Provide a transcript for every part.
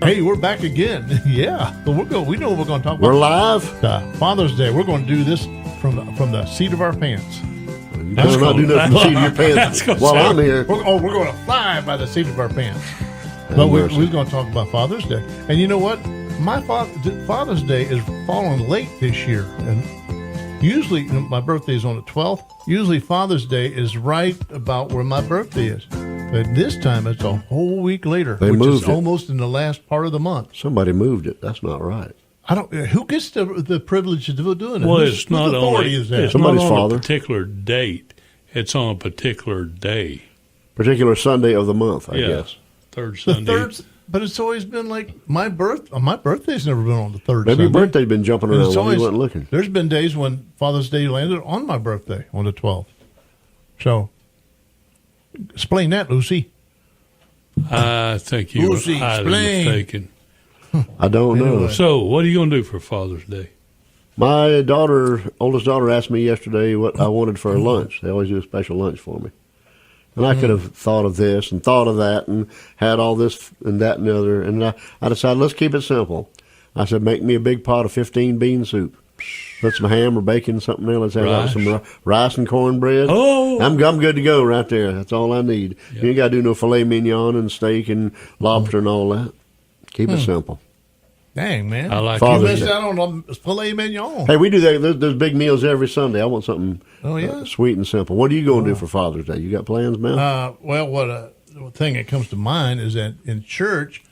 Hey, we're back again. Yeah, but we know what we're going to talk about. We're live. Father's Day. We're going to do this from the seat of our pants. You better not do nothing from the seat of your pants while I'm here. We're going to fly by the seat of our pants. But we're going to talk about Father's Day. And you know what? My Father's Day is falling late this year. And usually, my birthday is on the 12th. Usually Father's Day is right about where my birthday is. But this time it's a whole week later, which is almost in the last part of the month. Somebody moved it. That's not right. I don't. Who gets the privilege of doing it? Well, it's not only it's somebody's not on father. A particular date. It's on a particular day. Particular Sunday of the month, I guess. Third Sunday. But it's always been like my birthday's never been on the third Maybe Sunday. your birthday's been jumping around while you weren't looking. There's been days when Father's Day landed on my birthday on the 12th. So, explain that, Lucy. I think you were highly mistaken. I don't know. So, what are you going to do for Father's Day? My oldest daughter, asked me yesterday what I wanted for lunch. They always do a special lunch for me. And I could have thought of this and thought of that and had all this and that and the other. And I decided, let's keep it simple. I said, make me a big pot of 15 bean soup. Put some ham or bacon, something else. Have some rice and cornbread. Oh, I'm good to go right there. That's all I need. Yep. You ain't got to do no filet mignon and steak and lobster and all that. Keep it simple. Dang, man. I like you missed out on filet mignon. Hey, we do that. There's big meals every Sunday. I want something sweet and simple. What are you going to do for Father's Day? You got plans, man? Well, what thing that comes to mind is that in church,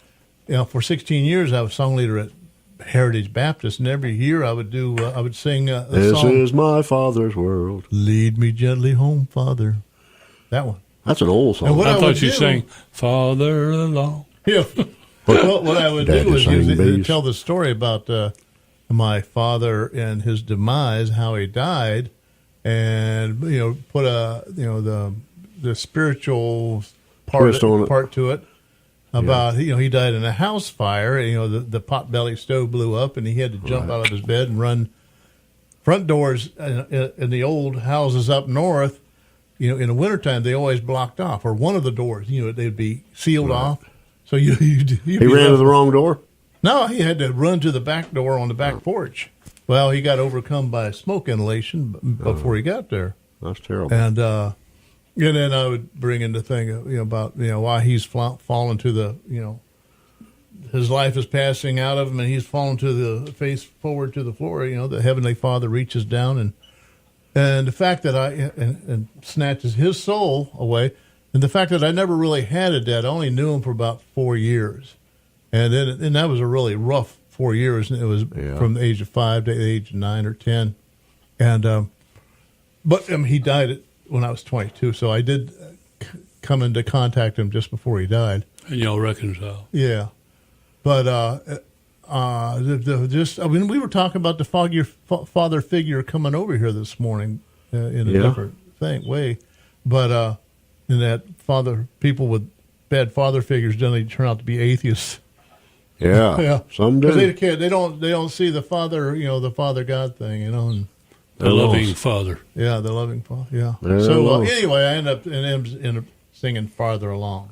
for 16 years I was song leader at Heritage Baptist, and every year I would sing a This song. Is My Father's World. Lead me gently home, Father. That one. That's an old song. I thought you sang Father Along. Yeah. Well, what I would do is tell the story about my father and his demise, how he died, and put the spiritual part to it. About he died in a house fire. The potbelly stove blew up, and he had to jump out of his bed and run. Front doors in the old houses up north, in the wintertime they always blocked off, or one of the doors, they'd be sealed off. So he ran to the wrong door? No, he had to run to the back door on the back porch. Well, he got overcome by smoke inhalation before he got there. That's terrible. And then I would bring in the thing about why he's fallen to the his life is passing out of him and he's fallen to the face forward to the floor. The Heavenly Father reaches down and the fact that and snatches his soul away. And the fact that I never really had a dad, I only knew him for about 4 years. And that was a really rough 4 years. And it was from the age of 5 to the age of 9 or 10. And, but he died when I was 22. So I did come into contact him just before he died. And y'all reconcile. Yeah. But, we were talking about the father figure coming over here this morning in a different way. But, and that people with bad father figures generally turn out to be atheists. Yeah, some do. They don't see the father, the Father God thing, And the loving Father. Yeah, the loving Father. Yeah. So anyway, I end up singing "Farther Along."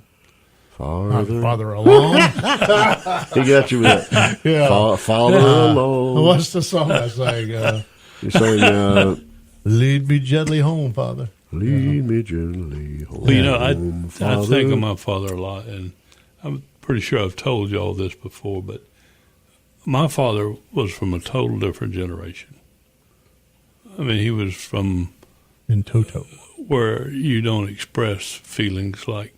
Farther along. He got you with that. Yeah. Farther along. What's the song I sang? You sang, "Lead me gently home, Father." Lead me gently home. Well, I think of my father a lot, and I'm pretty sure I've told you all this before, but my father was from a total different generation. I mean, he was from in toto, where you don't express feelings like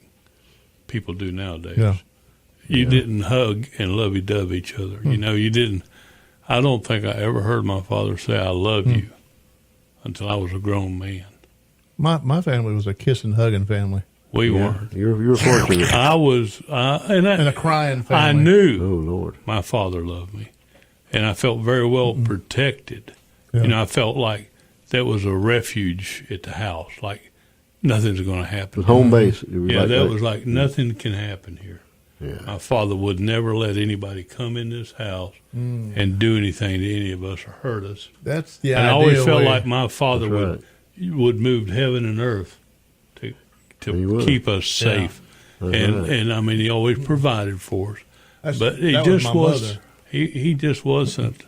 people do nowadays. Yeah. You didn't hug and lovey-dove each other. You didn't. I don't think I ever heard my father say, "I love you," until I was a grown man. My family was a kissing, hugging family. We weren't. You're fortunate. I was, and a crying family. I knew. Oh Lord, my father loved me, and I felt very well protected. Yeah. I felt like there was a refuge at the house. Like nothing's going to happen. Home base. That was like nothing can happen here. Yeah. My father would never let anybody come in this house and do anything to any of us or hurt us. That's the idea. And I always felt like my father would move heaven and earth to keep us safe. Yeah. And I mean, he always provided for us. But he that just my was. mother. He just wasn't.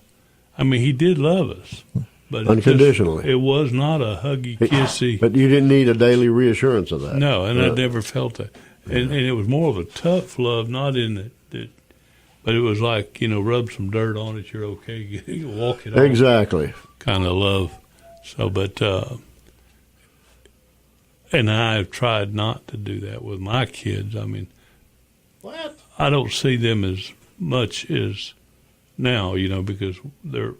I mean, he did love us, but Unconditionally. it was not a huggy, kissy. But you didn't need a daily reassurance of that. No, and I never felt that. And it was more of a tough love, not in that, but it was like, rub some dirt on it, you're okay, you walk it off. Exactly. Kind of love. So, but, and I've tried not to do that with my kids. I mean, What? I don't see them as much as now, because they're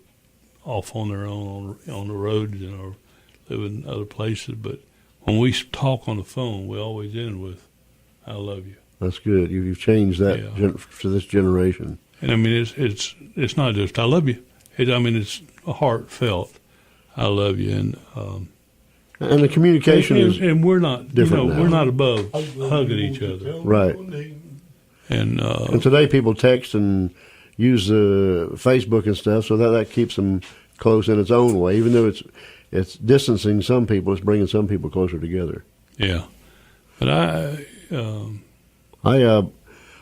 off on their own on the roads or live in other places. But when we talk on the phone, we always end with, I love you. That's good. You've changed that for this generation. And I mean, it's not just I love you. It's heartfelt. I love you, and the communication is and we're not different now. we're not above hugging each other, right. And today people text and use Facebook and stuff, so that keeps them close in its own way. Even though it's distancing some people, it's bringing some people closer together. Yeah, but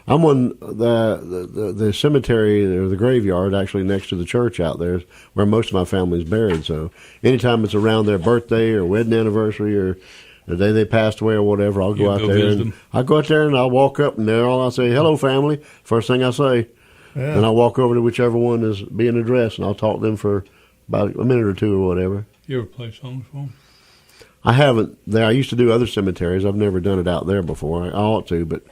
I'm on the cemetery or the graveyard actually next to the church out there where most of my family's buried. So anytime it's around their birthday or wedding anniversary or the day they passed away or whatever, I'll go out there. And I go out there and I'll walk up and there I'll say, "Hello, family." First thing I say. Yeah. Then I'll walk over to whichever one is being addressed and I'll talk to them for about a minute or two or whatever. You ever play songs for them? I haven't there. I used to do other cemeteries. I've never done it out there before. I ought to, but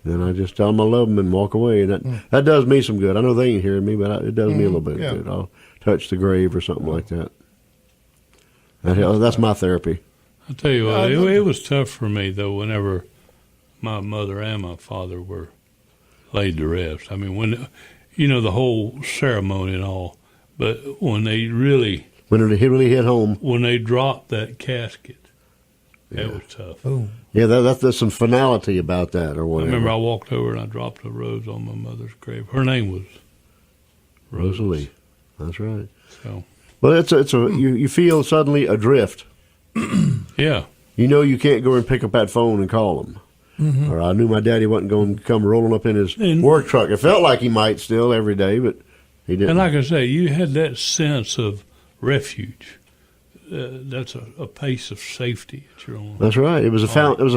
then I just tell them I love them and walk away. And that does me some good. I know they ain't hearing me, but it does me a little bit good. I'll touch the grave or something like that. That's my therapy. I'll tell you what, it was tough for me, though, whenever my mother and my father were laid to rest. I mean, when, the whole ceremony and all, but when they really... When it really hit home. When they dropped that casket, that was tough. Ooh. Yeah, there's some finality about that or whatever. I remember I walked over and I dropped a rose on my mother's grave. Her name was Rosalie. That's right. So, but you feel suddenly adrift. Yeah. You can't go and pick up that phone and call them. Mm-hmm. Or I knew my daddy wasn't going to come rolling up in his work truck. It felt like he might still every day, but he didn't. And like I say, you had that sense of refuge. That's a place of safety at your own. That's right. It was a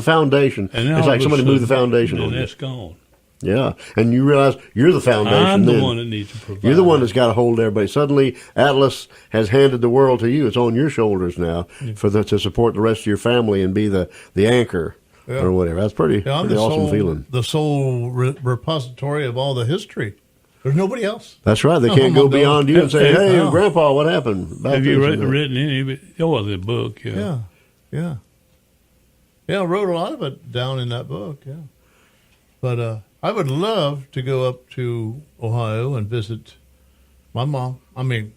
foundation. And it's like somebody moved the foundation on you. And that's gone. Yeah, and you realize you're the foundation. I'm the one that needs to provide. You're the one that's got to hold everybody. Suddenly, Atlas has handed the world to you. It's on your shoulders now to support the rest of your family and be the anchor or whatever. That's pretty awesome feeling. The sole repository of all the history. There's nobody else. That's right. They can't go beyond you and say, "Hey, Grandpa, what happened?" Have you written any of it? Oh, the book. Yeah. I wrote a lot of it down in that book. Yeah, but I would love to go up to Ohio and visit my mom. I mean,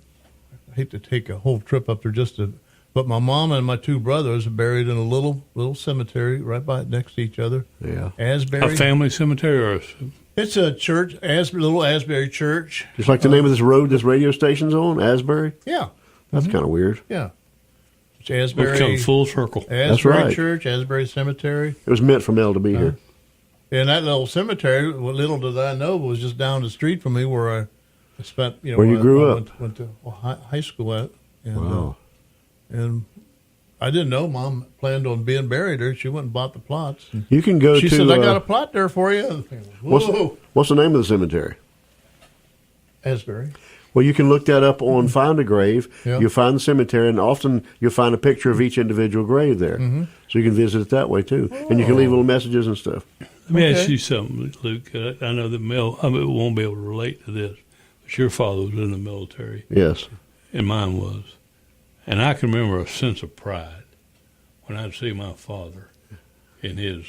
I hate to take a whole trip up there but my mom and my two brothers are buried in a little cemetery right next to each other. Yeah, Asbury. A family cemetery or It's a church, little Asbury church. Just like the name of this road this radio station's on, Asbury? Yeah. That's kind of weird. Yeah. It's Asbury. We've come full circle. Asbury That's right. Church, Asbury Cemetery. It was meant for Mel to be here. And that little cemetery, what little did I know, was just down the street from me where I spent, where you grew up. Went to high school at. And, wow. And I didn't know Mom planned on being buried there. She went and bought the plots. You can go She said, "I got a plot there for you." What's the name of the cemetery? Asbury. Well, you can look that up on Find a Grave. Yeah. You'll find the cemetery, and often you'll find a picture of each individual grave there. Mm-hmm. So you can visit it that way, too. Oh. And you can leave little messages and stuff. Let me ask you something, Luke. I know that Mel won't be able to relate to this, but your father was in the military. Yes. And mine was. And I can remember a sense of pride when I'd see my father in his,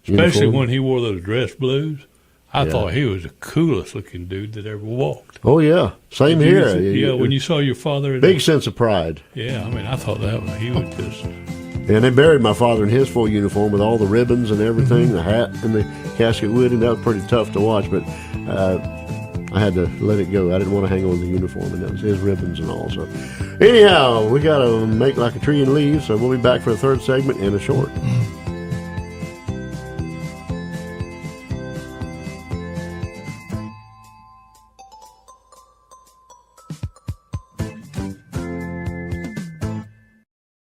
especially uniform. when he wore those dress blues. I thought he was the coolest looking dude that ever walked. Oh, yeah. Same here. When you saw your father. Big sense of pride. Yeah, I mean, I thought he was just. And they buried my father in his full uniform with all the ribbons and everything, the hat and the casket with him. That was pretty tough to watch, but I had to let it go. I didn't want to hang on the uniform, and that was his ribbons and all. So, anyhow, we got to make like a tree and leave, so we'll be back for the third segment in a short.